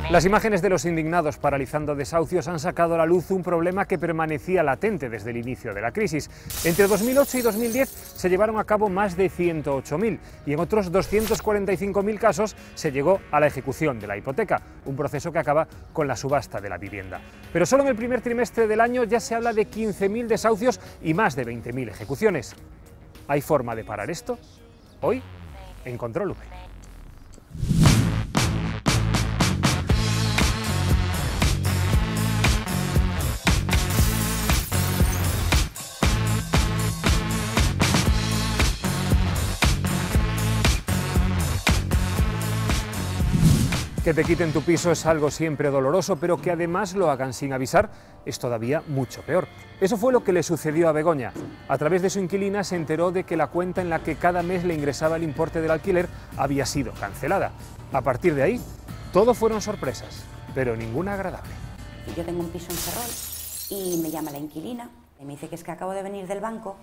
Las imágenes de los indignados paralizando desahucios han sacado a la luz un problema que permanecía latente desde el inicio de la crisis. Entre 2008 y 2010 se llevaron a cabo más de 108.000 y en otros 245.000 casos se llegó a la ejecución de la hipoteca, un proceso que acaba con la subasta de la vivienda. Pero solo en el primer trimestre del año ya se habla de 15.000 desahucios y más de 20.000 ejecuciones. ¿Hay forma de parar esto? Hoy, en Control V. Que te quiten tu piso es algo siempre doloroso, pero que además lo hagan sin avisar es todavía mucho peor. Eso fue lo que le sucedió a Begoña. A través de su inquilina se enteró de que la cuenta en la que cada mes le ingresaba el importe del alquiler había sido cancelada. A partir de ahí, todo fueron sorpresas, pero ninguna agradable. Yo tengo un piso en Ferrol y me llama la inquilina y me dice que es que acabo de venir del banco,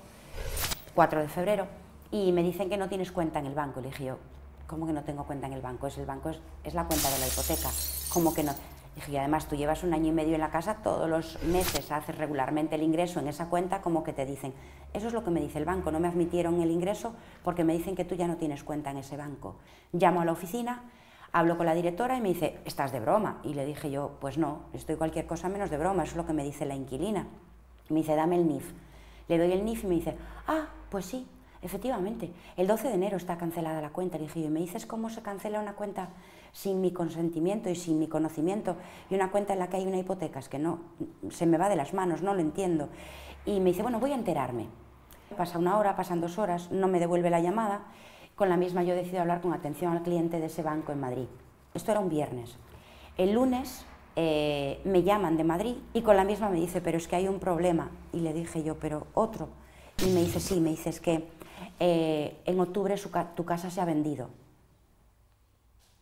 4 de febrero, y me dicen que no tienes cuenta en el banco. Le dije yo, ¿cómo que no tengo cuenta en el banco? Es la cuenta de la hipoteca. ¿Cómo que no? Dije, y además tú llevas 1 año y medio en la casa, todos los meses haces regularmente el ingreso en esa cuenta, como que te dicen, eso es lo que me dice el banco, no me admitieron el ingreso porque me dicen que tú ya no tienes cuenta en ese banco. Llamo a la oficina, hablo con la directora y me dice, ¿estás de broma? Y le dije yo, pues no, estoy cualquier cosa menos de broma, eso es lo que me dice la inquilina. Me dice, dame el NIF. Le doy el NIF y me dice, ah, pues sí. Efectivamente, el 12 de enero está cancelada la cuenta. Le dije, ¿y me dices cómo se cancela una cuenta sin mi consentimiento y sin mi conocimiento? Y una cuenta en la que hay una hipoteca, es que no, se me va de las manos, no lo entiendo. Y me dice, bueno, voy a enterarme. Pasa 1 hora, pasan 2 horas, no me devuelve la llamada. Con la misma yo decido hablar con atención al cliente de ese banco en Madrid. Esto era un viernes. El lunes me llaman de Madrid y con la misma me dice, pero es que hay un problema. Y le dije yo, pero otro. Y me dice, sí, me dice, es que en octubre tu casa se ha vendido.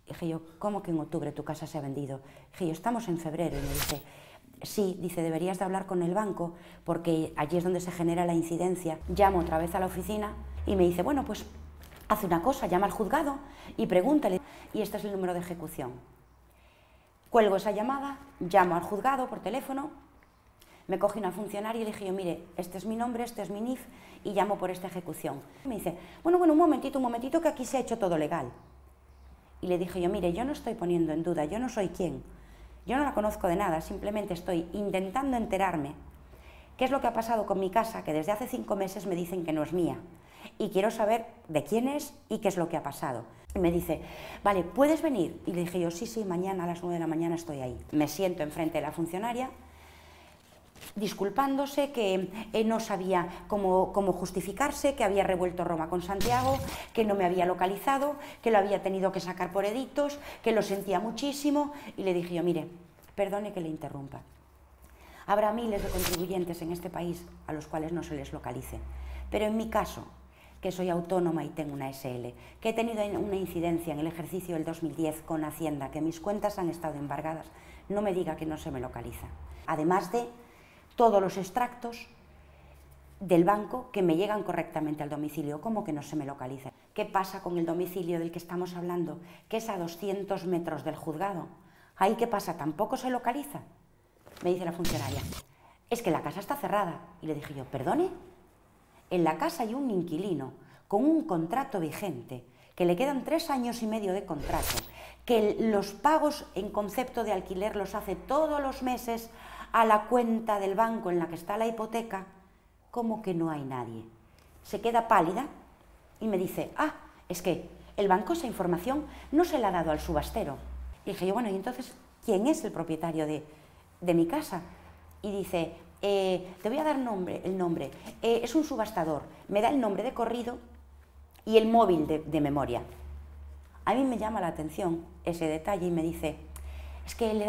Dije yo, ¿cómo que en octubre tu casa se ha vendido? Dije yo, estamos en febrero. Y me dice, sí, dice, deberías de hablar con el banco porque allí es donde se genera la incidencia. Llamo otra vez a la oficina y me dice, bueno, pues haz una cosa, llama al juzgado y pregúntale. Y este es el número de ejecución. Cuelgo esa llamada, llamo al juzgado por teléfono. Me coge una funcionaria y le dije yo, mire, este es mi nombre, este es mi NIF y llamo por esta ejecución. Me dice, bueno, un momentito, que aquí se ha hecho todo legal. Y le dije yo, mire, yo no estoy poniendo en duda, yo no soy quién, yo no la conozco de nada, simplemente estoy intentando enterarme qué es lo que ha pasado con mi casa, que desde hace 5 meses me dicen que no es mía. Y quiero saber de quién es y qué es lo que ha pasado. Y me dice, vale, ¿puedes venir? Y le dije yo, sí, mañana a las 9 de la mañana estoy ahí. Me siento enfrente de la funcionaria, disculpándose, que no sabía cómo justificarse, que había revuelto Roma con Santiago, que no me había localizado, que lo había tenido que sacar por edictos, que lo sentía muchísimo. Y le dije yo, mire, perdone que le interrumpa. Habrá miles de contribuyentes en este país a los cuales no se les localice. Pero en mi caso, que soy autónoma y tengo una SL, que he tenido una incidencia en el ejercicio del 2010 con Hacienda, que mis cuentas han estado embargadas, no me diga que no se me localiza. Además de todos los extractos del banco que me llegan correctamente al domicilio. ¿Cómo que no se me localiza? ¿Qué pasa con el domicilio del que estamos hablando? Que es a 200 metros del juzgado. ¿Ahí qué pasa? ¿Tampoco se localiza? Me dice la funcionaria, es que la casa está cerrada. Y le dije yo, ¿perdone? En la casa hay un inquilino con un contrato vigente, que le quedan 3 años y medio de contrato, que los pagos en concepto de alquiler los hace todos los meses a la cuenta del banco en la que está la hipoteca. ¿Cómo que no hay nadie? Se queda pálida y me dice, ah, es que el banco esa información no se la ha dado al subastero. Y dije yo, bueno, ¿y entonces quién es el propietario de mi casa? Y dice, te voy a dar el nombre, es un subastador, me da el nombre de corrido y el móvil de memoria. A mí me llama la atención ese detalle y me dice, es que le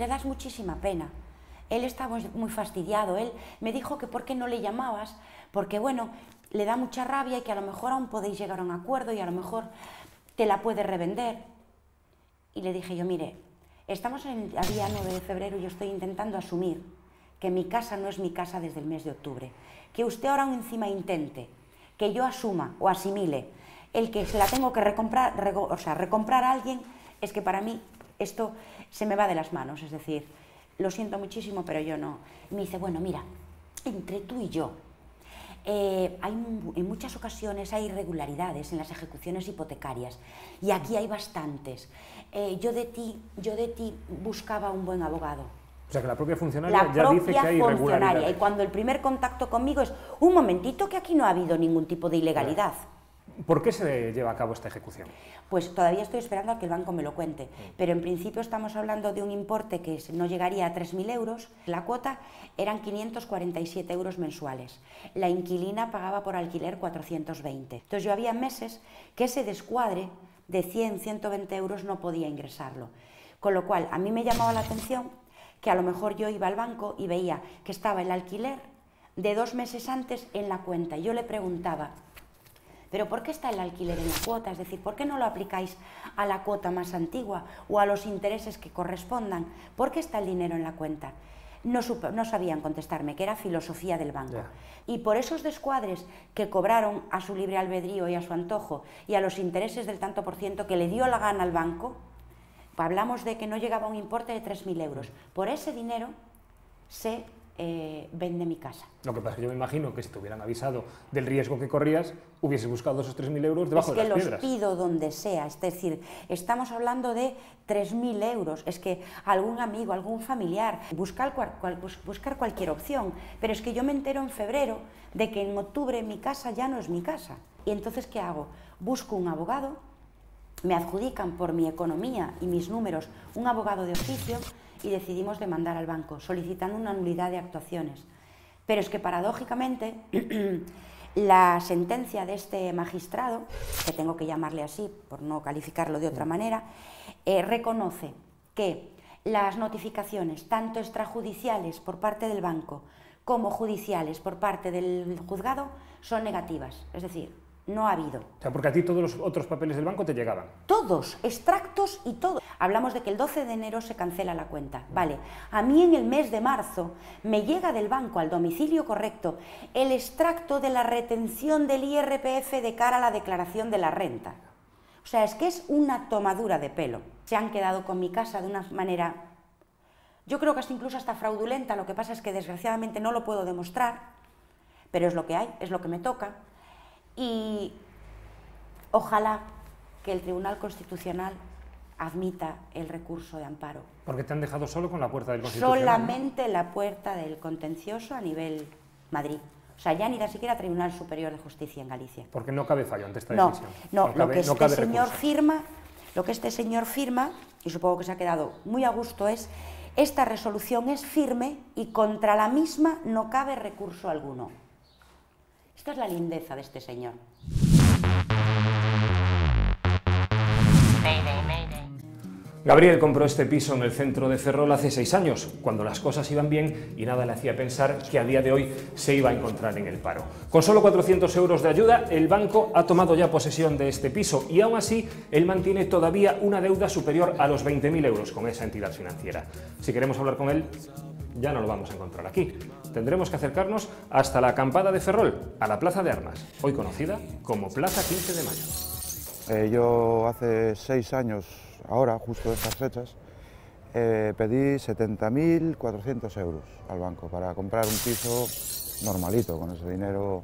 das muchísima pena. Él está muy fastidiado, él me dijo que por qué no le llamabas, porque bueno, le da mucha rabia y que a lo mejor aún podéis llegar a un acuerdo y a lo mejor te la puede revender. Y le dije yo, mire, estamos a día 9 de febrero y yo estoy intentando asumir que mi casa no es mi casa desde el mes de octubre. Que usted ahora encima intente que yo asuma o asimile el que se la tengo que recomprar a alguien, es que para mí esto se me va de las manos, es decir, lo siento muchísimo, pero yo no. Y me dice, bueno, mira, entre tú y yo, en muchas ocasiones hay irregularidades en las ejecuciones hipotecarias y aquí hay bastantes. Yo de ti buscaba un buen abogado. O sea, que la propia funcionaria ya dice que hay irregularidades. Y cuando el primer contacto conmigo es, un momentito, que aquí no ha habido ningún tipo de ilegalidad. ¿Por qué se lleva a cabo esta ejecución? Pues todavía estoy esperando a que el banco me lo cuente, pero en principio estamos hablando de un importe que no llegaría a 3.000 euros, la cuota eran 547 euros mensuales, la inquilina pagaba por alquiler 420. Entonces yo había meses que ese descuadre de 100, 120 euros no podía ingresarlo, con lo cual a mí me llamaba la atención que a lo mejor yo iba al banco y veía que estaba el alquiler de 2 meses antes en la cuenta, y yo le preguntaba, ¿pero por qué está el alquiler en la cuota? Es decir, ¿por qué no lo aplicáis a la cuota más antigua o a los intereses que correspondan? ¿Por qué está el dinero en la cuenta? No sabían contestarme, que era filosofía del banco. Y por esos descuadres que cobraron a su libre albedrío y a su antojo y a los intereses del tanto por ciento que le dio la gana al banco, hablamos de que no llegaba a un importe de 3.000 euros. Por ese dinero se vende mi casa. Lo que pasa es que yo me imagino que si te hubieran avisado del riesgo que corrías, hubieses buscado esos 3.000 euros debajo de las piedras. Es que los pido donde sea, es decir, estamos hablando de 3.000 euros, es que algún amigo, algún familiar, buscar cualquier opción, pero es que yo me entero en febrero de que en octubre mi casa ya no es mi casa. Y entonces, ¿qué hago? Busco un abogado, me adjudican por mi economía y mis números un abogado de oficio, y decidimos demandar al banco, solicitando una nulidad de actuaciones. Pero es que paradójicamente la sentencia de este magistrado, que tengo que llamarle así por no calificarlo de otra manera, reconoce que las notificaciones, tanto extrajudiciales por parte del banco como judiciales por parte del juzgado, son negativas, es decir, no ha habido. O sea, porque a ti todos los otros papeles del banco te llegaban. Todos, extractos y todo. Hablamos de que el 12 de enero se cancela la cuenta. Vale, a mí en el mes de marzo me llega del banco al domicilio correcto el extracto de la retención del IRPF de cara a la declaración de la renta. O sea, es que es una tomadura de pelo. Se han quedado con mi casa de una manera, yo creo que es incluso hasta fraudulenta, lo que pasa es que desgraciadamente no lo puedo demostrar, pero es lo que hay, es lo que me toca. Y ojalá que el Tribunal Constitucional admita el recurso de amparo. Porque te han dejado solo con la puerta del Constitucional. Solamente la puerta del contencioso a nivel Madrid. O sea, ya ni siquiera Tribunal Superior de Justicia en Galicia. Porque no cabe fallo ante esta decisión. Lo que este señor firma, y supongo que se ha quedado muy a gusto, es: esta resolución es firme y contra la misma no cabe recurso alguno. Esta es la lindeza de este señor. Gabriel compró este piso en el centro de Ferrol hace 6 años, cuando las cosas iban bien y nada le hacía pensar que a día de hoy se iba a encontrar en el paro. Con solo 400 euros de ayuda, el banco ha tomado ya posesión de este piso y aún así él mantiene todavía una deuda superior a los 20.000 euros con esa entidad financiera. Si queremos hablar con él, ya no lo vamos a encontrar aquí. Tendremos que acercarnos hasta la acampada de Ferrol, a la Plaza de Armas, hoy conocida como Plaza 15 de Mayo. Yo hace 6 años, ahora, justo estas fechas, pedí 70.400 euros al banco para comprar un piso normalito. Con ese dinero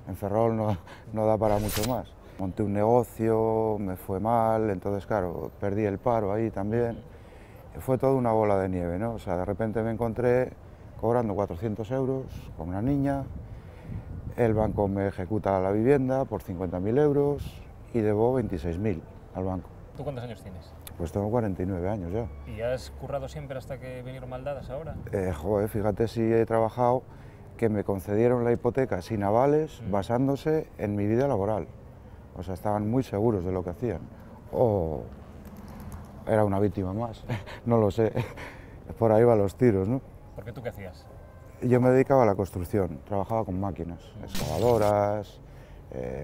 en Ferrol no da para mucho más. Monté un negocio, me fue mal, entonces claro, perdí el paro ahí también. Fue toda una bola de nieve, ¿no? O sea, de repente me encontré cobrando 400 euros con una niña, el banco me ejecuta la vivienda por 50.000 euros y debo 26.000 al banco. ¿Tú cuántos años tienes? Pues tengo 49 años ya. ¿Y has currado siempre hasta que vinieron maldadas ahora? Joder, fíjate si he trabajado que me concedieron la hipoteca sin avales basándose en mi vida laboral. O sea, estaban muy seguros de lo que hacían. O era una víctima más, no lo sé. Por ahí van los tiros, ¿no? ¿Por qué tú qué hacías? Yo me dedicaba a la construcción, trabajaba con máquinas, excavadoras,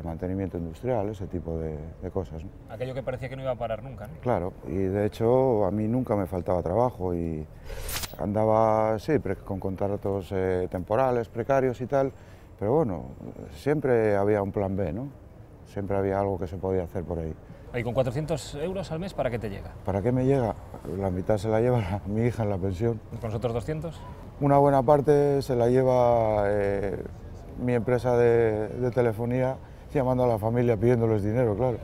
mantenimiento industrial, ese tipo de cosas, ¿no? Aquello que parecía que no iba a parar nunca, ¿no? Claro, y de hecho a mí nunca me faltaba trabajo y andaba, sí, con contratos temporales, precarios y tal, pero bueno, siempre había un plan B, ¿no? Siempre había algo que se podía hacer por ahí. ¿Y con 400 euros al mes para qué te llega? ¿Para qué me llega? La mitad se la lleva mi hija en la pensión. ¿Con los otros 200? Una buena parte se la lleva mi empresa de telefonía, llamando a la familia pidiéndoles dinero, claro.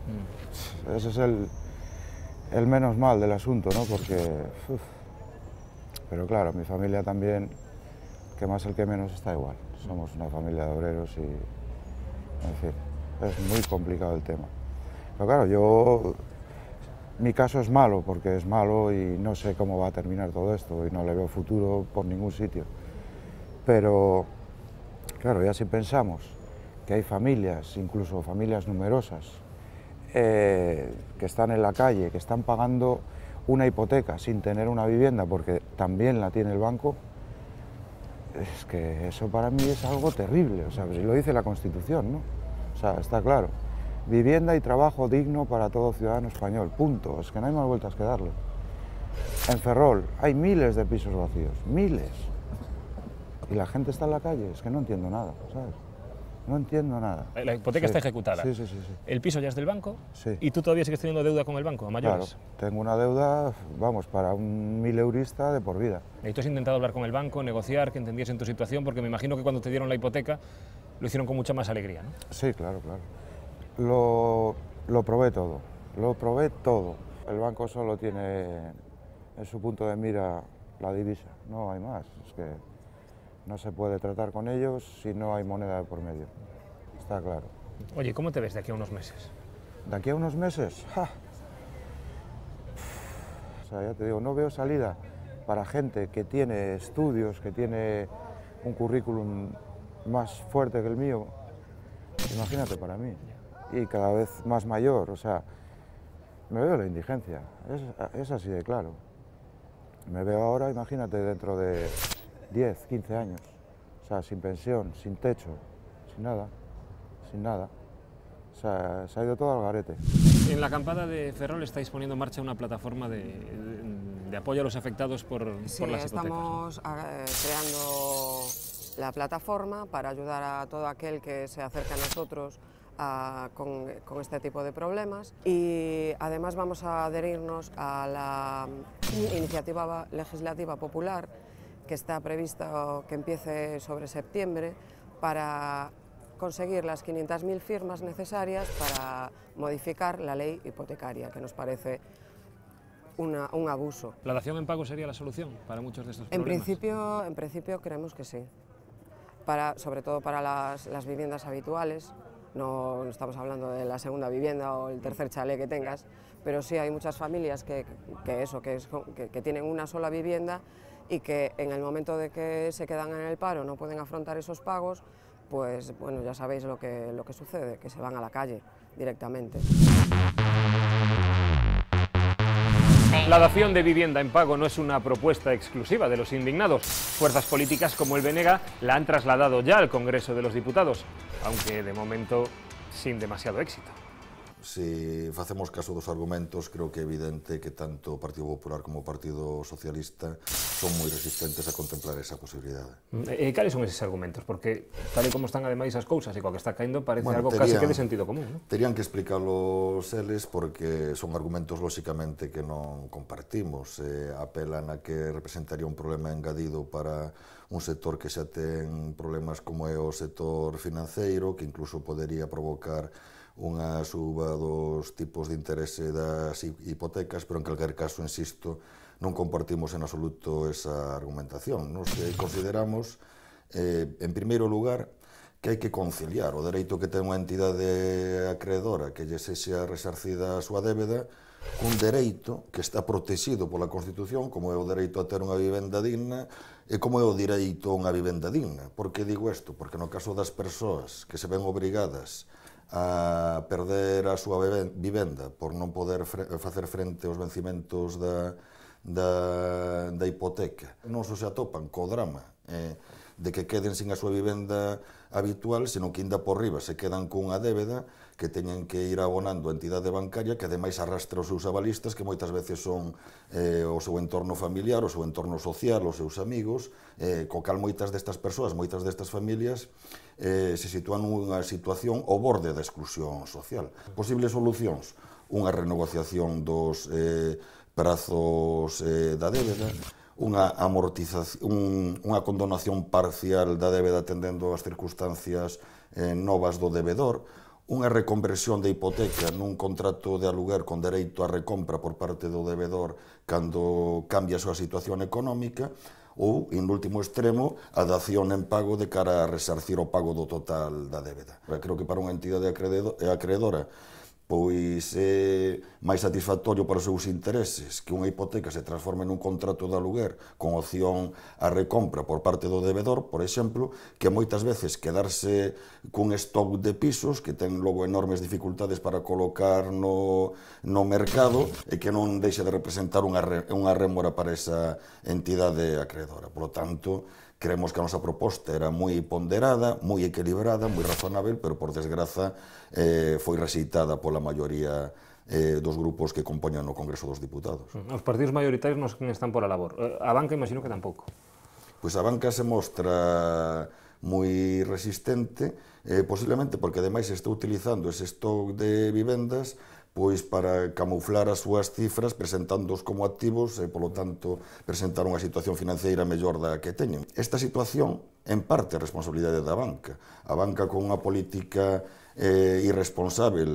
Ese es el menos mal del asunto, ¿no? Porque, pero claro, mi familia también, que más el que menos, está igual. Somos una familia de obreros y, en fin, es muy complicado el tema. Pero claro, mi caso es malo, porque es malo y no sé cómo va a terminar todo esto y no le veo futuro por ningún sitio. Pero, claro, ya si pensamos que hay familias, incluso familias numerosas, que están en la calle, que están pagando una hipoteca sin tener una vivienda porque también la tiene el banco, es que eso para mí es algo terrible, o sea, si lo dice la Constitución, ¿no? O sea, está claro. Vivienda y trabajo digno para todo ciudadano español, punto. Es que no hay más vueltas que darle. En Ferrol hay miles de pisos vacíos, miles. Y la gente está en la calle, es que no entiendo nada, ¿sabes? No entiendo nada. La hipoteca está ejecutada. Sí. ¿El piso ya es del banco? Sí. ¿Y tú todavía sigues teniendo deuda con el banco, a mayores? Claro, tengo una deuda, vamos, para un 1000eurista de por vida. ¿Y tú has intentado hablar con el banco, negociar, que entendiesen tu situación? Porque me imagino que cuando te dieron la hipoteca lo hicieron con mucha más alegría, ¿no? Sí, claro. Lo probé todo, El banco solo tiene en su punto de mira la divisa, no hay más. Es que no se puede tratar con ellos si no hay moneda de por medio, está claro. Oye, ¿cómo te ves de aquí a unos meses? ¿De aquí a unos meses? ¡Ja! O sea, ya te digo, no veo salida para gente que tiene estudios, que tiene un currículum más fuerte que el mío. Imagínate para mí. Y cada vez más mayor, o sea, me veo la indigencia, es así de claro. Me veo ahora, imagínate, dentro de 10, 15 años, o sea, sin pensión, sin techo, sin nada. O sea, se ha ido todo al garete. En la acampada de Ferrol estáis poniendo en marcha una plataforma de apoyo a los afectados por las hipotecas. Estamos creando la plataforma para ayudar a todo aquel que se acerca a nosotros con este tipo de problemas, y además vamos a adherirnos a la iniciativa legislativa popular que está prevista que empiece sobre septiembre para conseguir las 500.000 firmas necesarias para modificar la ley hipotecaria, que nos parece un abuso. ¿La dación en pago sería la solución para muchos de estos problemas? En principio creemos que sí, sobre todo para las viviendas habituales. No estamos hablando de la segunda vivienda o el tercer chalet que tengas, pero sí hay muchas familias que tienen una sola vivienda y que en el momento de que se quedan en el paro no pueden afrontar esos pagos, pues bueno, ya sabéis lo que sucede, que se van a la calle directamente. La dación de vivienda en pago no es una propuesta exclusiva de los indignados. Fuerzas políticas como el BNG la han trasladado ya al Congreso de los Diputados, aunque de momento sin demasiado éxito. Se facemos caso dos argumentos, creo que é evidente que tanto o Partido Popular como o Partido Socialista son moi resistentes a contemplar esa posibilidade. Cales son eses argumentos? Porque tal e como están ademais as cousas e coa que está caendo parece algo casi que de sentido común, non? Terían que explicalos eles porque son argumentos lóxicamente que non compartimos. Apelan a que representaría un problema engadido para un sector que xa ten problemas como é o sector financeiro, que incluso podería provocar unha suba dos tipos de interese das hipotecas, pero en calquer caso, insisto, non compartimos en absoluto esa argumentación. Nos consideramos, en primeiro lugar, que hai que conciliar o dereito que ten unha entidade acreedora que lle sexa resarcida a súa débeda cun dereito que está protegido pola Constitución, como é o dereito a ter unha vivenda digna e como é o direito a unha vivenda digna. Por que digo isto? Porque no caso das persoas que se ven obrigadas a perder a súa vivenda por non poder facer frente aos vencimentos da hipoteca, non só se atopan co drama de que queden sin a súa vivenda habitual, senón que ainda por riba se quedan cunha débeda que teñen que ir abonando a entidade bancaria que ademais arrastra os seus avalistas, que moitas veces son o seu entorno familiar, o seu entorno social, os seus amigos, co cal moitas destas persoas, moitas destas familias se sitúan nunha situación ao borde da exclusión social. Posibles solucións? unha renegociación dos prazos da débeda, unha amortización, unha condonación parcial da débeda atendendo ás circunstancias novas do debedor, unha reconversión de hipoteca nun contrato de aluguer con dereito a recompra por parte do debedor cando cambia a súa situación económica, ou, en último extremo, a dación en pago de cara a resarcir o pago do total da débeda. Creo que para unha entidade acreedora pois é máis satisfactorio para os seus intereses que unha hipoteca se transforme nun contrato de aluguer con opción a recompra por parte do debedor, por exemplo, que moitas veces quedarse cun stock de pisos que ten logo enormes dificultades para colocar no mercado e que non deixa de representar unha rémora para esa entidade acreedora. Por lo tanto, creemos que a nosa proposta era moi ponderada, moi equilibrada, moi razonável, pero por desgraza foi rexeitada pola maioría dos grupos que compoñan o Congreso dos Diputados. Os partidos maioritarios non están por a labor. A banca imagino que tampouco. Pois a banca se mostra moi resistente, posiblemente porque ademais se está utilizando ese stock de vivendas pois para camuflar as súas cifras presentándoos como activos e, polo tanto, presentar unha situación financeira mellor da que teñen. Esta situación, en parte, é responsabilidade da banca. A banca, con unha política irresponsável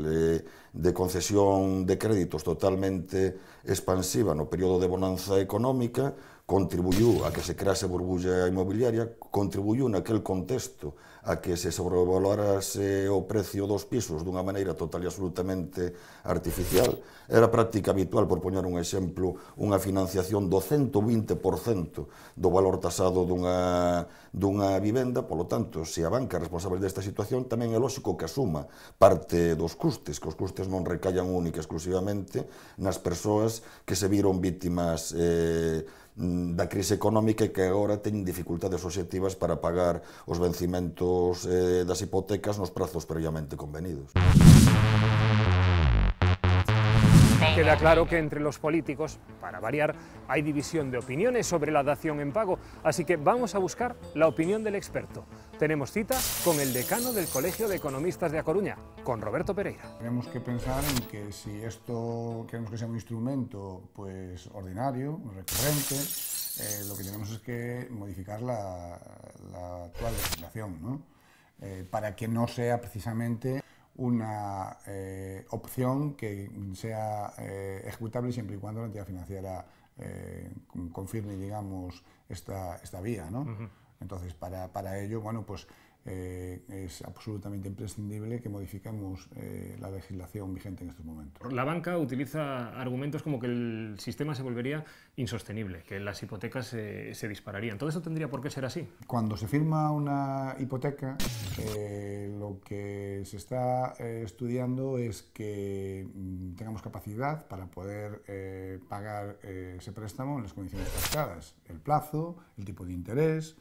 de concesión de créditos totalmente expansiva no período de bonanza económica, contribuiu a que se crease burbulla inmobiliaria, contribuiu naquel contexto a que se sobrevalorase o precio dos pisos dunha maneira total e absolutamente artificial. Era práctica habitual, por poñer un exemplo, unha financiación do 120% do valor tasado dunha vivenda. Polo tanto, se a banca é responsable desta situación, tamén é lógico que asuma parte dos custes, que os custes non recaian única e exclusivamente nas persoas que se viron vítimas da crise económica e que agora teñen dificultades obxectivas para pagar os vencimentos das hipotecas nos prazos previamente convenidos. Queda claro que entre los políticos, para variar, hay división de opiniones sobre la dación en pago, así que vamos a buscar la opinión del experto. Tenemos cita con el decano del Colegio de Economistas de A Coruña, con Roberto Pereira. Tenemos que pensar en que si esto queremos que sea un instrumento pues ordinario, recurrente, lo que tenemos es que modificar la actual legislación, ¿no? Para que no sea precisamente una opción que sea ejecutable siempre y cuando la entidad financiera confirme, digamos, esta vía, ¿no? Entonces, para ello, bueno, pues es absolutamente imprescindible que modifiquemos la legislación vigente en estos momentos. La banca utiliza argumentos como que el sistema se volvería insostenible, que las hipotecas se dispararían. ¿Todo eso tendría por qué ser así? Cuando se firma una hipoteca, lo que se está estudiando es que tengamos capacidad para poder pagar ese préstamo en las condiciones pactadas, el plazo, el tipo de interés.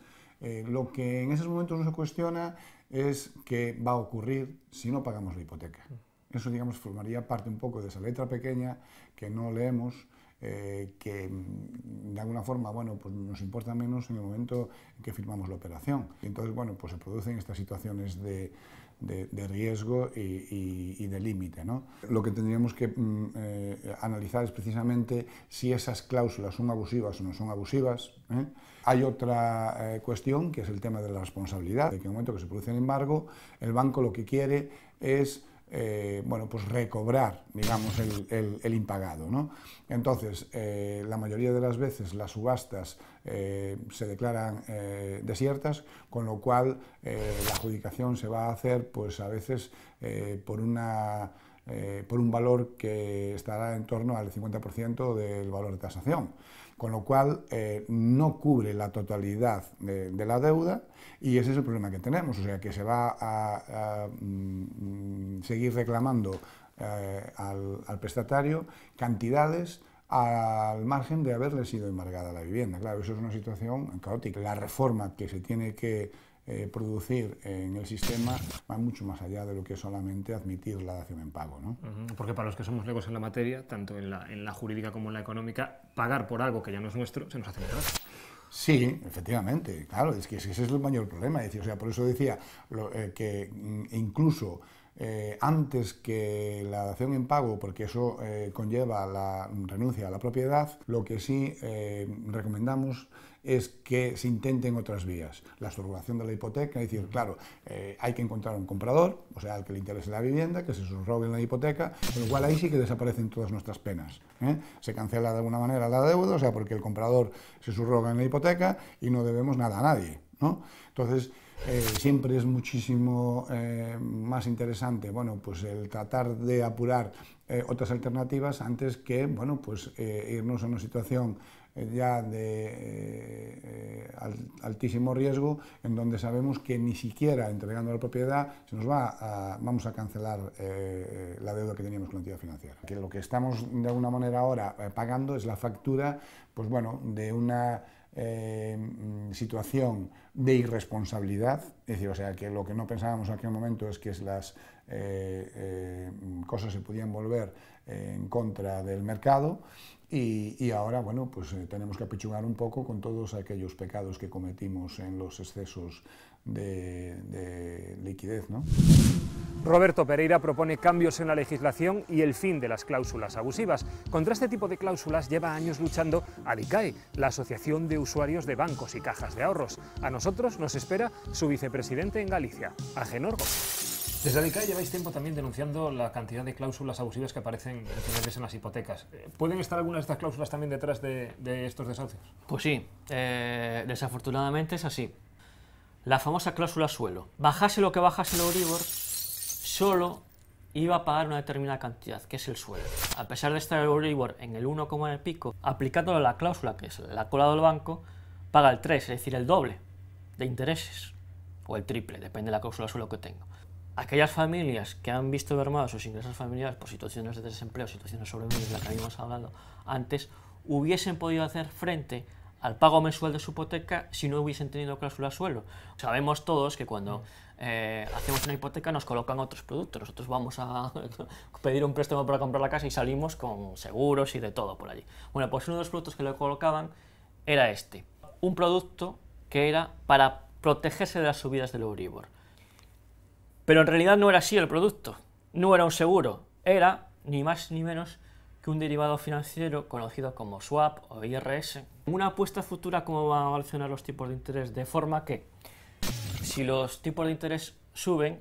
Lo que en esos momentos no se cuestiona es qué va a ocurrir si no pagamos la hipoteca. Eso, digamos, formaría parte un poco de esa letra pequeña que no leemos, que de alguna forma, bueno, pues nos importa menos en el momento en que firmamos la operación. Y entonces, bueno, pues se producen estas situaciones de riesgo y de límite, ¿no? Lo que tendríamos que analizar es precisamente si esas cláusulas son abusivas o no son abusivas. Hay otra cuestión, que es el tema de la responsabilidad, de que en el momento que se produce el embargo, el banco lo que quiere es bueno, pues recobrar, digamos, el impagado, ¿no? Entonces, la mayoría de las veces las subastas se declaran desiertas, con lo cual la adjudicación se va a hacer, pues a veces por un valor que estará en torno al 50% del valor de tasación, con lo cual no cubre la totalidad de la deuda, y ese es el problema que tenemos, o sea que se va a seguir reclamando al prestatario cantidades al margen de haberle sido embargada la vivienda. Claro, eso es una situación caótica. La reforma que se tiene que producir en el sistema va mucho más allá de lo que es solamente admitir la dación en pago, ¿no? Porque para los que somos legos en la materia, tanto en la jurídica como en la económica, pagar por algo que ya no es nuestro se nos hace muy raro. Sí, efectivamente, claro, es que ese es el mayor problema. Es decir, o sea, por eso decía que incluso antes que la dación en pago, porque eso conlleva la renuncia a la propiedad, lo que sí recomendamos es que se intenten otras vías. La subrogación de la hipoteca, es decir, claro, hay que encontrar un comprador, o sea, al que le interese la vivienda, que se subrogue en la hipoteca, con lo cual ahí sí que desaparecen todas nuestras penas. Se cancela de alguna manera la deuda, o sea, porque el comprador se subroga en la hipoteca y no debemos nada a nadie, ¿no? Entonces, siempre es muchísimo más interesante, bueno, pues el tratar de apurar otras alternativas antes que, bueno, pues irnos a una situación ya de altísimo riesgo, en donde sabemos que ni siquiera entregando la propiedad se nos vamos a cancelar la deuda que teníamos con la entidad financiera. Que lo que estamos de alguna manera ahora pagando es la factura, pues bueno, de una situación de irresponsabilidad, es decir, o sea, que lo que no pensábamos en aquel momento es que las cosas se podían volver en contra del mercado, y ahora, bueno, pues tenemos que apechugar un poco con todos aquellos pecados que cometimos en los excesos de liquidez, ¿no? Roberto Pereira propone cambios en la legislación y el fin de las cláusulas abusivas. Contra este tipo de cláusulas lleva años luchando ADICAE, la Asociación de Usuarios de Bancos y Cajas de Ahorros. A nosotros nos espera su vicepresidente en Galicia, Agenor Gómez. Desde ADICAE lleváis tiempo también denunciando la cantidad de cláusulas abusivas que aparecen en las hipotecas. ¿Pueden estar algunas de estas cláusulas también detrás de estos desahucios? Pues sí, desafortunadamente es así. La famosa cláusula suelo. Bajase lo que bajase el Euribor, solo iba a pagar una determinada cantidad, que es el suelo. A pesar de estar el Euribor en el 1, y pico, aplicándolo a la cláusula, que es la cola del banco, paga el 3, es decir, el doble de intereses, o el triple, depende de la cláusula suelo que tenga. Aquellas familias que han visto mermados sus ingresos familiares por situaciones de desempleo, situaciones sobrevenidas de las que habíamos hablado antes, hubiesen podido hacer frente al pago mensual de su hipoteca si no hubiesen tenido cláusula suelo. Sabemos todos que cuando hacemos una hipoteca nos colocan otros productos. Nosotros vamos a pedir un préstamo para comprar la casa y salimos con seguros y de todo por allí. Bueno, pues uno de los productos que le colocaban era este. Un producto que era para protegerse de las subidas del Euribor. Pero en realidad no era así el producto. No era un seguro. Era ni más ni menos que un derivado financiero conocido como swap o IRS. Una apuesta futura cómo van a evolucionar los tipos de interés, de forma que si los tipos de interés suben,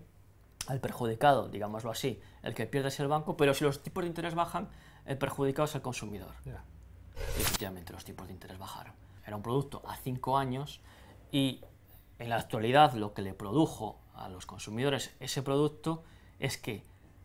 el perjudicado, digámoslo así, el que pierde es el banco, pero si los tipos de interés bajan, el perjudicado es el consumidor. Y efectivamente los tipos de interés bajaron. Era un producto a 5 años y en la actualidad lo que le produjo a los consumidores ese producto es que,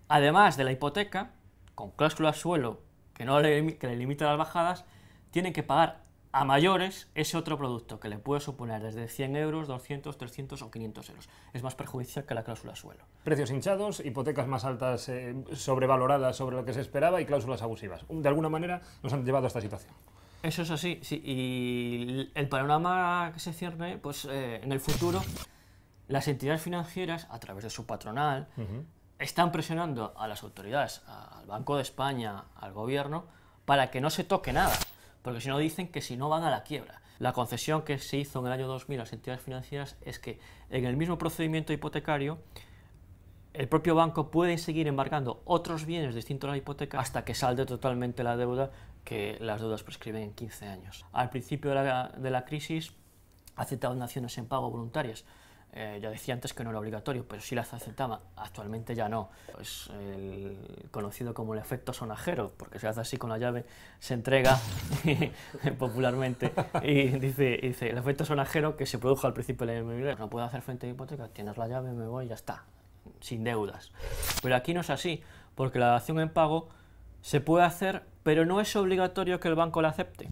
además de la hipoteca, con cláusula suelo que le limita las bajadas, tienen que pagar a mayores ese otro producto que le puede suponer desde 100 euros, 200, 300 o 500 euros. Es más perjudicial que la cláusula suelo. Precios hinchados, hipotecas más altas, sobrevaloradas sobre lo que se esperaba y cláusulas abusivas. De alguna manera nos han llevado a esta situación. Eso es así, sí. Y el panorama que se cierne, pues en el futuro, las entidades financieras, a través de su patronal, están presionando a las autoridades, al Banco de España, al gobierno, para que no se toque nada, porque si no dicen que si no van a la quiebra. La concesión que se hizo en el año 2000 a las entidades financieras es que en el mismo procedimiento hipotecario el propio banco puede seguir embargando otros bienes distintos a la hipoteca hasta que salde totalmente la deuda, que las deudas prescriben en 15 años. Al principio de la crisis aceptaban daciones en pago voluntarias. Ya decía antes que no era obligatorio, pero sí las aceptaba. Actualmente ya no. Es conocido como el efecto sonajero, porque se hace así con la llave, se entrega popularmente, y dice el efecto sonajero que se produjo al principio de la inmobiliaria. No puedo hacer frente a la hipoteca, tienes la llave, me voy y ya está, sin deudas. Pero aquí no es así, porque la dación en pago se puede hacer, pero no es obligatorio que el banco la acepte.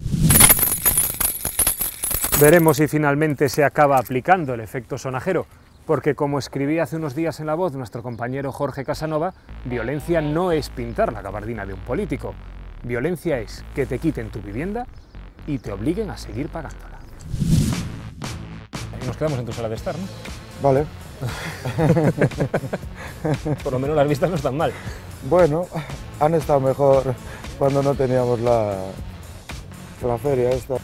Veremos si finalmente se acaba aplicando el efecto sonajero, porque como escribí hace unos días en La Voz nuestro compañero Jorge Casanova, violencia no es pintar la gabardina de un político. Violencia es que te quiten tu vivienda y te obliguen a seguir pagándola. Nos quedamos en tu sala de estar, ¿no? Vale. Por lo menos las vistas no están mal. Bueno, han estado mejor cuando no teníamos la feria esta.